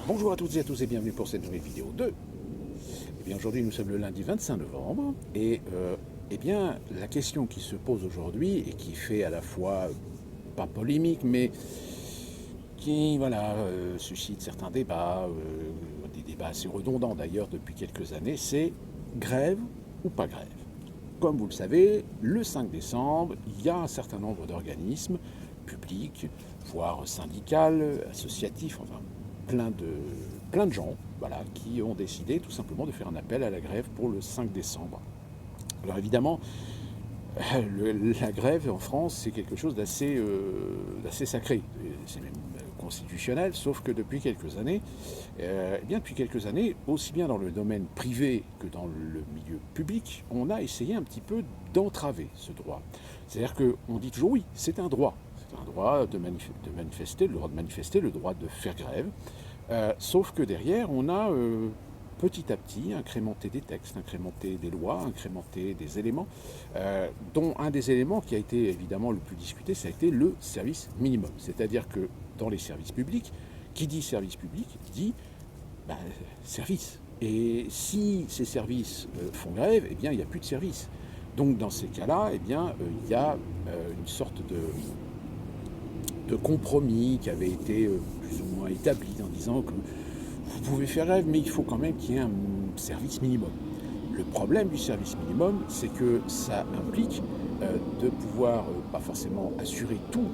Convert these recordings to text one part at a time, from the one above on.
Bonjour à toutes et à tous et bienvenue pour cette nouvelle vidéo de... Eh bien aujourd'hui nous sommes le lundi 25 novembre et eh bien la question qui se pose aujourd'hui et qui fait à la fois, pas polémique, mais qui suscite certains débats, des débats assez redondants d'ailleurs depuis quelques années, c'est grève ou pas grève. Comme vous le savez, le 5 décembre, il y a un certain nombre d'organismes publics, voire syndicaux, associatifs, enfin plein de gens qui ont décidé tout simplement de faire un appel à la grève pour le 5 décembre. Alors évidemment, la grève en France, c'est quelque chose d'assez sacré, c'est même constitutionnel, sauf que depuis quelques années, aussi bien dans le domaine privé que dans le milieu public, on a essayé un petit peu d'entraver ce droit. C'est-à-dire qu'on dit toujours oui, c'est un droit de manifester, le droit de manifester, le droit de faire grève, sauf que derrière, on a petit à petit incrémenté des textes, incrémenté des lois, incrémenté des éléments, dont un des éléments qui a été évidemment le plus discuté, ça a été le service minimum. C'est-à-dire que dans les services publics, qui dit service public dit service. Et si ces services font grève, eh bien il n'y a plus de service. Donc dans ces cas-là, eh bien il y a une sorte de compromis qui avait été plus ou moins établi en disant que vous pouvez faire grève, mais il faut quand même qu'il y ait un service minimum. Le problème du service minimum, c'est que ça implique de pouvoir, pas forcément assurer toute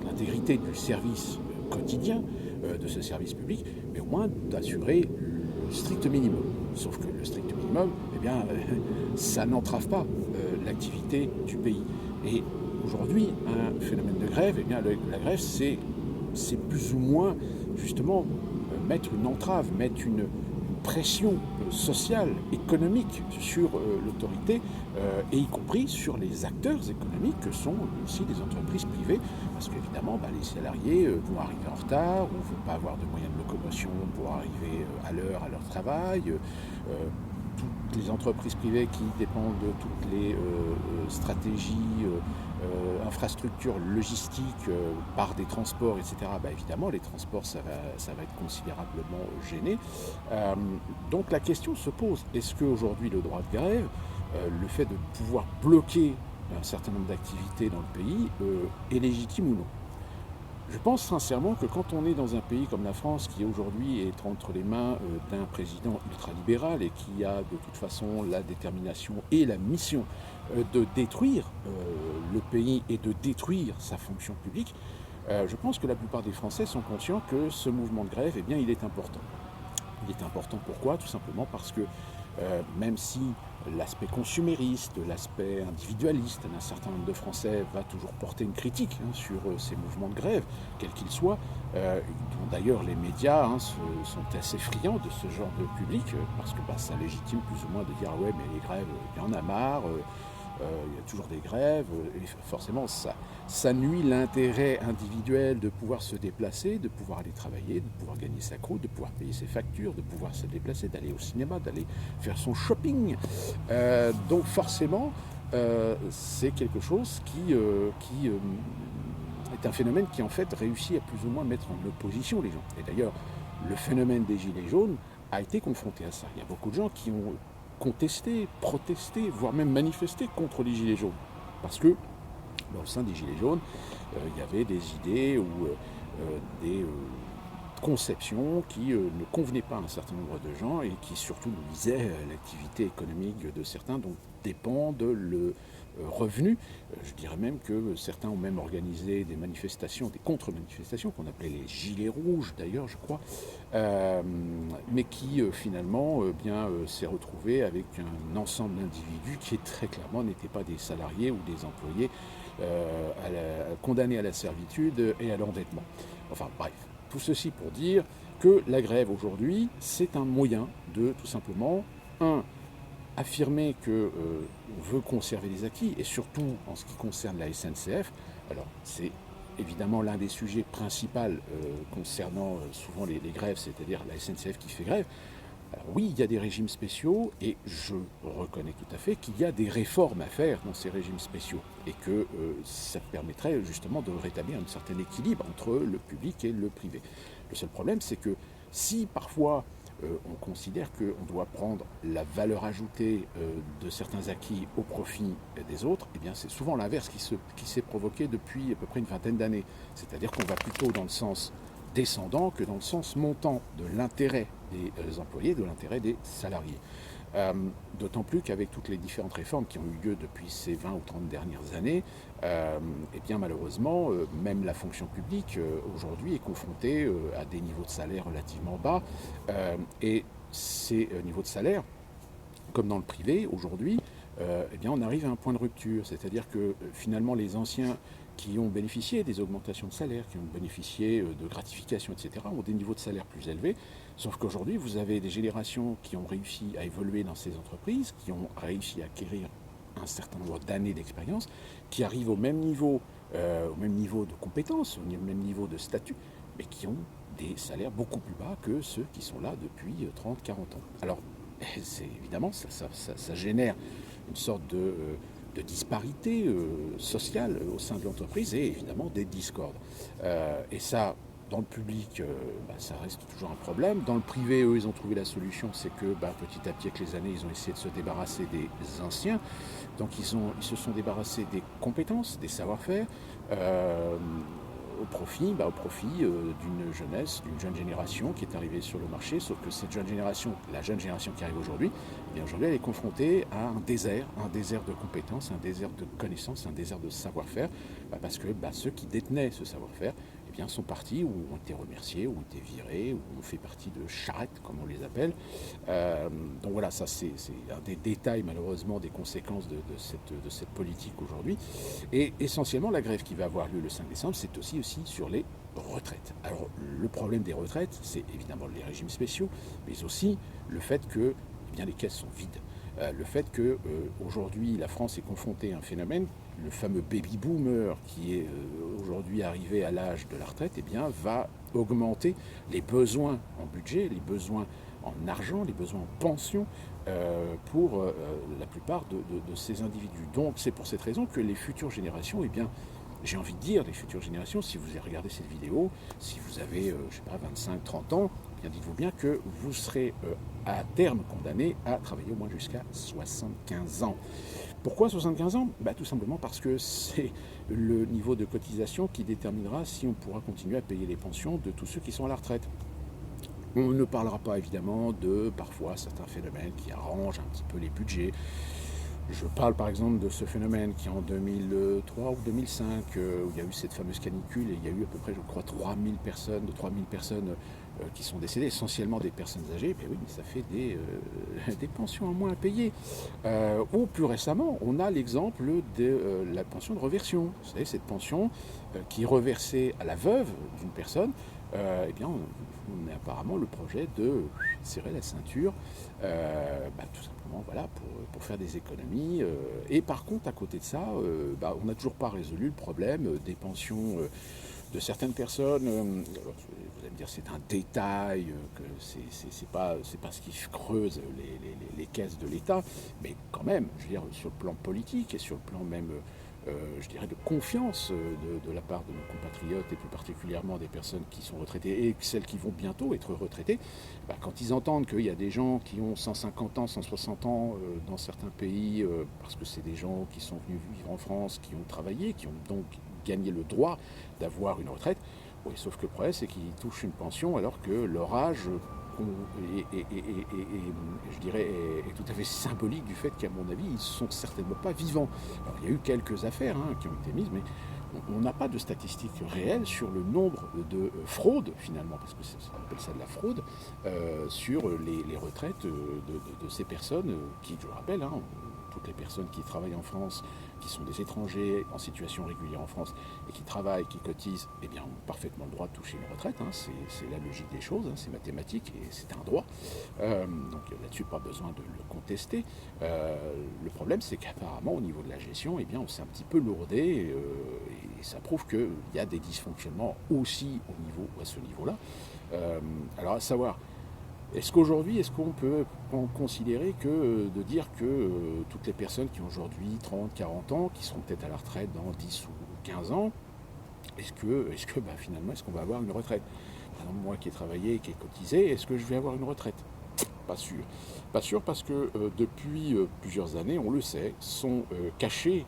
l'intégrité du service quotidien de ce service public, mais au moins d'assurer le strict minimum. Sauf que le strict minimum, eh bien, ça n'entrave pas l'activité du pays. Et aujourd'hui, un phénomène de grève, eh bien, la grève, c'est plus ou moins, justement, mettre une entrave, mettre une pression sociale, économique sur l'autorité, et y compris sur les acteurs économiques que sont aussi les entreprises privées, parce qu'évidemment, les salariés vont arriver en retard ou ne vont pas avoir de moyens de locomotion pour arriver à l'heure à leur travail. Toutes les entreprises privées qui dépendent de toutes les stratégies, infrastructures logistiques par des transports, etc., évidemment, les transports, ça va être considérablement gêné. Donc la question se pose, est-ce qu'aujourd'hui le droit de grève, le fait de pouvoir bloquer un certain nombre d'activités dans le pays, est légitime ou non ? Je pense sincèrement que quand on est dans un pays comme la France, qui aujourd'hui est entre les mains d'un président ultralibéral et qui a de toute façon la détermination et la mission de détruire le pays et de détruire sa fonction publique, je pense que la plupart des Français sont conscients que ce mouvement de grève, eh bien, il est important. Il est important pourquoi ? Tout simplement parce que même si l'aspect consumériste, l'aspect individualiste d'un certain nombre de Français va toujours porter une critique sur ces mouvements de grève, quels qu'ils soient, dont d'ailleurs les médias sont assez friands de ce genre de public, parce que ça légitime plus ou moins de dire « ouais, mais les grèves, il y en a marre ». Il y a toujours des grèves, et forcément ça nuit l'intérêt individuel de pouvoir se déplacer, de pouvoir aller travailler, de pouvoir gagner sa croûte, de pouvoir payer ses factures, de pouvoir se déplacer, d'aller au cinéma, d'aller faire son shopping. Donc forcément, c'est quelque chose qui est un phénomène qui en fait réussit à plus ou moins mettre en opposition les gens. Et d'ailleurs, le phénomène des gilets jaunes a été confronté à ça. Il y a beaucoup de gens qui ont contester, protester, voire même manifester contre les gilets jaunes. Parce que, au sein des gilets jaunes, il y avait des idées ou des conceptions qui ne convenaient pas à un certain nombre de gens et qui surtout nuisaient à l'activité économique de certains dont dépendent le revenu. Je dirais même que certains ont même organisé des manifestations, des contre-manifestations qu'on appelait les gilets rouges d'ailleurs, je crois, mais qui finalement s'est retrouvé avec un ensemble d'individus qui très clairement n'étaient pas des salariés ou des employés condamnés à la servitude et à l'endettement. Enfin bref, tout ceci pour dire que la grève aujourd'hui, c'est un moyen de tout simplement, affirmer qu'on veut conserver les acquis, et surtout en ce qui concerne la SNCF. Alors c'est évidemment l'un des sujets principaux concernant souvent les grèves, c'est-à-dire la SNCF qui fait grève. Alors oui, il y a des régimes spéciaux, et je reconnais tout à fait qu'il y a des réformes à faire dans ces régimes spéciaux, et que ça permettrait justement de rétablir un certain équilibre entre le public et le privé. Le seul problème, c'est que si parfois on considère qu'on doit prendre la valeur ajoutée de certains acquis au profit des autres, eh bien c'est souvent l'inverse qui s'est provoqué depuis à peu près une vingtaine d'années. C'est-à-dire qu'on va plutôt dans le sens descendant que dans le sens montant de l'intérêt des employés, de l'intérêt des salariés. D'autant plus qu'avec toutes les différentes réformes qui ont eu lieu depuis ces 20 ou 30 dernières années, eh bien malheureusement, même la fonction publique aujourd'hui est confrontée à des niveaux de salaire relativement bas. Et ces niveaux de salaire, comme dans le privé aujourd'hui, eh bien on arrive à un point de rupture. C'est-à-dire que finalement les anciens qui ont bénéficié des augmentations de salaire, qui ont bénéficié de gratifications, etc., ont des niveaux de salaire plus élevés. Sauf qu'aujourd'hui, vous avez des générations qui ont réussi à évoluer dans ces entreprises, qui ont réussi à acquérir un certain nombre d'années d'expérience, qui arrivent au même niveau de compétences, au même niveau de statut, mais qui ont des salaires beaucoup plus bas que ceux qui sont là depuis 30, 40 ans. Alors, évidemment, ça génère une sorte de disparité sociale au sein de l'entreprise et évidemment des discordes. Et ça, dans le public, ça reste toujours un problème. Dans le privé, eux, ils ont trouvé la solution, c'est que petit à petit, avec les années, ils ont essayé de se débarrasser des anciens. Donc ils se sont débarrassés des compétences, des savoir-faire, au profit d'une jeunesse, d'une jeune génération qui est arrivée sur le marché, sauf que cette jeune génération, la jeune génération qui arrive aujourd'hui, eh bien aujourd'hui elle est confrontée à un désert de compétences, un désert de connaissances, un désert de savoir-faire, parce que ceux qui détenaient ce savoir-faire eh bien, sont partis ou ont été remerciés, ou ont été virés, ou ont fait partie de charrettes, comme on les appelle. Donc voilà, ça c'est un des détails malheureusement des conséquences de cette politique aujourd'hui. Et essentiellement, la grève qui va avoir lieu le 5 décembre, c'est aussi sur les retraites. Alors le problème des retraites, c'est évidemment les régimes spéciaux, mais aussi le fait que les caisses sont vides. Le fait qu'aujourd'hui la France est confrontée à un phénomène, le fameux baby boomer qui est aujourd'hui arrivé à l'âge de la retraite, va augmenter les besoins en budget, les besoins en argent, les besoins en pension pour la plupart de ces individus. Donc c'est pour cette raison que les futures générations, j'ai envie de dire, les futures générations, si vous avez regardé cette vidéo, si vous avez, 25, 30 ans, dites-vous bien que vous serez à terme condamné à travailler au moins jusqu'à 75 ans. Pourquoi 75 ans ? Tout simplement parce que c'est le niveau de cotisation qui déterminera si on pourra continuer à payer les pensions de tous ceux qui sont à la retraite. On ne parlera pas évidemment de parfois certains phénomènes qui arrangent un petit peu les budgets. Je parle par exemple de ce phénomène qui en 2003 ou 2005, où il y a eu cette fameuse canicule et il y a eu à peu près, je crois, 3000 personnes qui sont décédées, essentiellement des personnes âgées. Oui, mais ça fait des pensions en moins à payer. Ou plus récemment, on a l'exemple de la pension de reversion. Vous savez, cette pension qui est reversée à la veuve d'une personne. On a apparemment le projet de serrer la ceinture, tout simplement pour faire des économies. Et par contre, à côté de ça, on n'a toujours pas résolu le problème des pensions de certaines personnes. Alors, vous allez me dire c'est un détail, que c'est pas ce qui creuse les caisses de l'État, mais quand même, je veux dire, sur le plan politique et sur le plan même de confiance de la part de nos compatriotes et plus particulièrement des personnes qui sont retraitées et celles qui vont bientôt être retraitées, quand ils entendent qu'il y a des gens qui ont 150 ans, 160 ans dans certains pays, parce que c'est des gens qui sont venus vivre en France, qui ont travaillé, qui ont donc gagné le droit d'avoir une retraite, oui, sauf que le problème c'est qu'ils touchent une pension alors que leur âge est tout à fait symbolique du fait qu'à mon avis, ils ne sont certainement pas vivants. Alors il y a eu quelques affaires qui ont été mises, mais on n'a pas de statistiques réelles sur le nombre de fraudes, finalement, parce que on appelle ça de la fraude, sur les retraites de ces personnes qui, je le rappelle, toutes les personnes qui travaillent en France, qui sont des étrangers en situation régulière en France et qui travaillent, qui cotisent, ont parfaitement le droit de toucher une retraite. C'est la logique des choses, c'est mathématique et c'est un droit. Donc là-dessus, pas besoin de le contester. Le problème, c'est qu'apparemment, au niveau de la gestion, on s'est un petit peu lourdé et ça prouve qu'il y a des dysfonctionnements aussi à ce niveau-là. Alors à savoir, est-ce qu'on peut considérer de dire que toutes les personnes qui ont aujourd'hui 30, 40 ans, qui seront peut-être à la retraite dans 10 ou 15 ans, finalement, est-ce qu'on va avoir une retraite ? par exemple, moi qui ai travaillé, qui ai cotisé, est-ce que je vais avoir une retraite? Pas sûr. Pas sûr parce que depuis plusieurs années, on le sait, sont cachés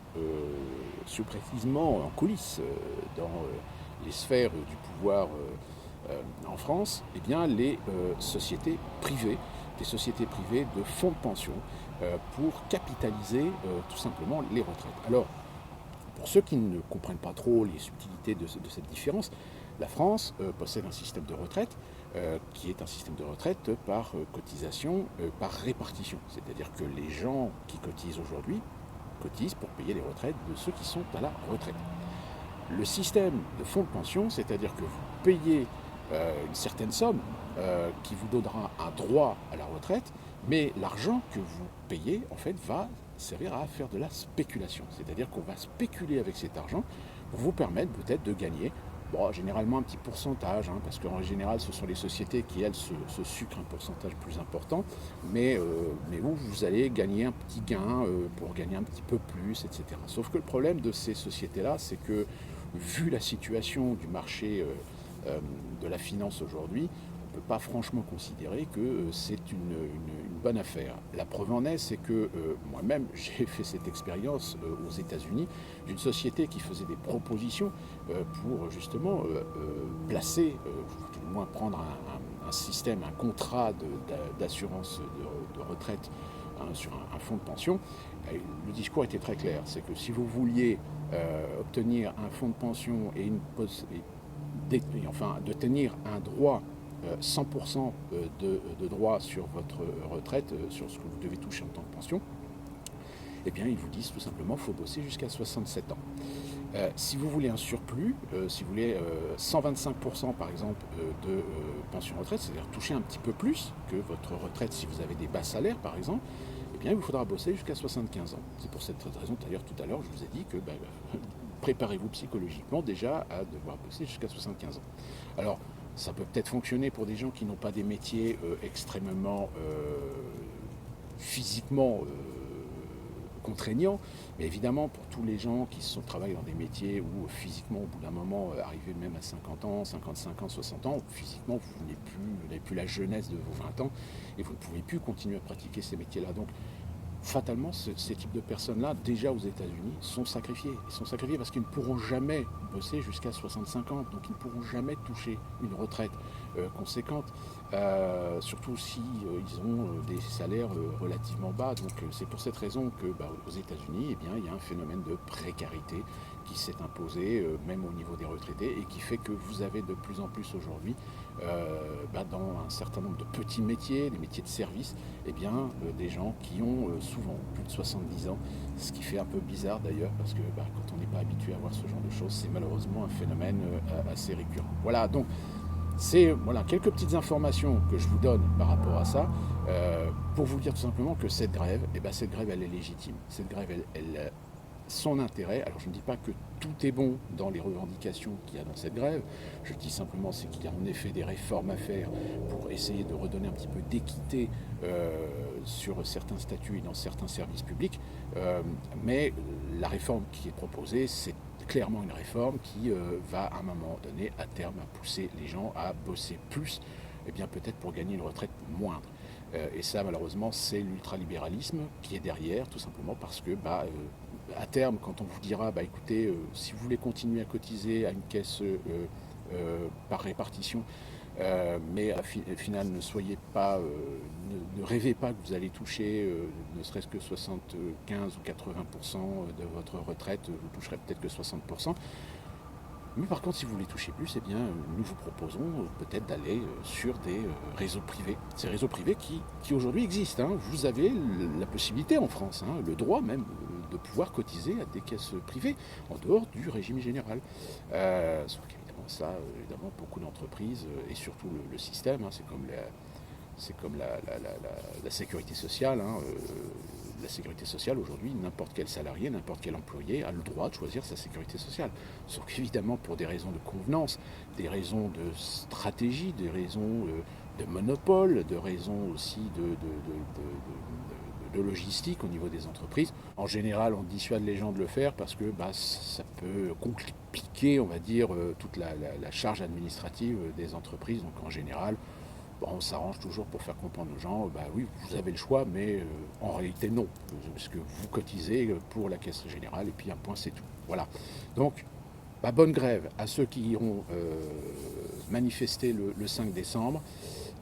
surprécisément en coulisses dans les sphères du pouvoir en France, eh bien, les sociétés privées, des sociétés privées de fonds de pension pour capitaliser tout simplement les retraites. Alors, pour ceux qui ne comprennent pas trop les subtilités de cette différence, la France possède un système de retraite qui est un système de retraite par cotisation, par répartition. C'est-à-dire que les gens qui cotisent aujourd'hui cotisent pour payer les retraites de ceux qui sont à la retraite. Le système de fonds de pension, c'est-à-dire que vous payez une certaine somme qui vous donnera un droit à la retraite, mais l'argent que vous payez, en fait, va servir à faire de la spéculation. C'est-à-dire qu'on va spéculer avec cet argent pour vous permettre peut-être de gagner, bon, généralement un petit pourcentage, hein, parce qu'en général, ce sont les sociétés qui, elles, se sucrent un pourcentage plus important, mais vous allez gagner un petit gain pour gagner un petit peu plus, etc. Sauf que le problème de ces sociétés-là, c'est que, vu la situation du marché de la finance aujourd'hui, on ne peut pas franchement considérer que c'est une bonne affaire. La preuve en est, c'est que moi-même, j'ai fait cette expérience aux États-Unis d'une société qui faisait des propositions pour justement placer, ou tout du moins prendre un système, un contrat d'assurance de retraite sur un fonds de pension. Le discours était très clair, c'est que si vous vouliez obtenir un fonds de pension et de tenir un droit 100% de droit sur votre retraite, sur ce que vous devez toucher en tant que pension, eh bien ils vous disent tout simplement qu'il faut bosser jusqu'à 67 ans. Si vous voulez un surplus, si vous voulez 125% par exemple de pension retraite, c'est-à-dire toucher un petit peu plus que votre retraite si vous avez des bas salaires par exemple, eh bien il vous faudra bosser jusqu'à 75 ans. C'est pour cette raison d'ailleurs tout à l'heure je vous ai dit que préparez-vous psychologiquement déjà à devoir bosser jusqu'à 75 ans. Alors ça peut peut-être fonctionner pour des gens qui n'ont pas des métiers extrêmement physiquement contraignants, mais évidemment pour tous les gens qui travaillent dans des métiers où physiquement au bout d'un moment, arrivé même à 50 ans, 55 ans, 60 ans, physiquement vous n'avez plus la jeunesse de vos 20 ans et vous ne pouvez plus continuer à pratiquer ces métiers-là. Donc fatalement, ces types de personnes-là, déjà aux États-Unis, sont sacrifiés. Ils sont sacrifiés parce qu'ils ne pourront jamais bosser jusqu'à 65 ans, donc ils ne pourront jamais toucher une retraite conséquente, surtout si ils ont des salaires relativement bas. Donc c'est pour cette raison que aux États-Unis, eh bien, il y a un phénomène de précarité qui s'est imposé, même au niveau des retraités, et qui fait que vous avez de plus en plus aujourd'hui, dans un certain nombre de petits métiers, des métiers de service, eh bien, des gens qui ont souvent plus de 70 ans, ce qui fait un peu bizarre d'ailleurs, parce que quand on n'est pas habitué à voir ce genre de choses, c'est malheureusement un phénomène assez récurrent. Voilà, donc c'est quelques petites informations que je vous donne par rapport à ça, pour vous dire tout simplement que cette grève, elle est légitime. Cette grève, elle son intérêt. Alors je ne dis pas que tout est bon dans les revendications qu'il y a dans cette grève, je dis simplement c'est qu'il y a en effet des réformes à faire pour essayer de redonner un petit peu d'équité sur certains statuts et dans certains services publics, mais la réforme qui est proposée, c'est clairement une réforme qui va à un moment donné, à terme, à pousser les gens à bosser plus, et bien peut-être pour gagner une retraite moindre. Et ça, malheureusement, c'est l'ultralibéralisme qui est derrière, tout simplement parce que, à terme, quand on vous dira, écoutez, si vous voulez continuer à cotiser à une caisse par répartition, mais au final, ne rêvez pas que vous allez toucher ne serait-ce que 75 ou 80% de votre retraite, vous toucherez peut-être que 60%. Mais par contre, si vous voulez toucher plus, eh bien, nous vous proposons peut-être d'aller sur des réseaux privés. Ces réseaux privés qui aujourd'hui existent. Hein. Vous avez la possibilité en France, le droit même, de pouvoir cotiser à des caisses privées en dehors du régime général. Sauf qu'évidemment, évidemment, beaucoup d'entreprises et surtout le système, c'est comme la sécurité sociale. La sécurité sociale, aujourd'hui, n'importe quel salarié, n'importe quel employé a le droit de choisir sa sécurité sociale. Sauf qu'évidemment, pour des raisons de convenance, des raisons de stratégie, des raisons de monopole, de raisons aussi de de logistique au niveau des entreprises. En général, on dissuade les gens de le faire parce que ça peut compliquer, on va dire, toute la charge administrative des entreprises. Donc en général, on s'arrange toujours pour faire comprendre aux gens, oui, vous avez le choix, mais en réalité non, parce que vous cotisez pour la caisse générale, et puis un point, c'est tout. Voilà. Donc, bonne grève à ceux qui ont manifesté le 5 décembre.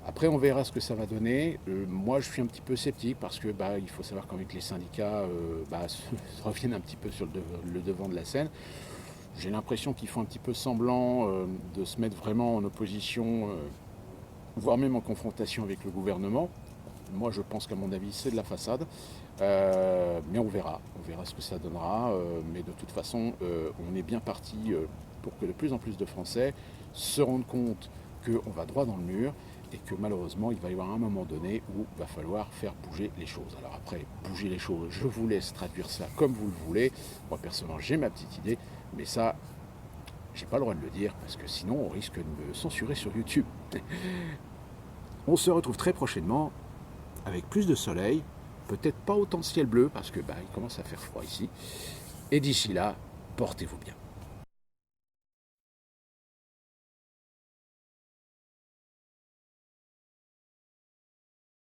Après, on verra ce que ça va donner. Moi, je suis un petit peu sceptique parce que il faut savoir quand même que les syndicats se reviennent un petit peu sur le devant de la scène. J'ai l'impression qu'ils font un petit peu semblant de se mettre vraiment en opposition, voire même en confrontation avec le gouvernement. Moi, je pense qu'à mon avis, c'est de la façade. Mais on verra ce que ça donnera. Mais de toute façon, on est bien parti pour que de plus en plus de Français se rendent compte qu'on va droit dans le mur et que malheureusement, il va y avoir un moment donné où il va falloir faire bouger les choses. Alors après, bouger les choses, je vous laisse traduire ça comme vous le voulez. Moi, personnellement, j'ai ma petite idée, mais ça, j'ai pas le droit de le dire parce que sinon, on risque de me censurer sur YouTube. On se retrouve très prochainement avec plus de soleil, peut-être pas autant de ciel bleu parce que il commence à faire froid ici. Et d'ici là, portez-vous bien.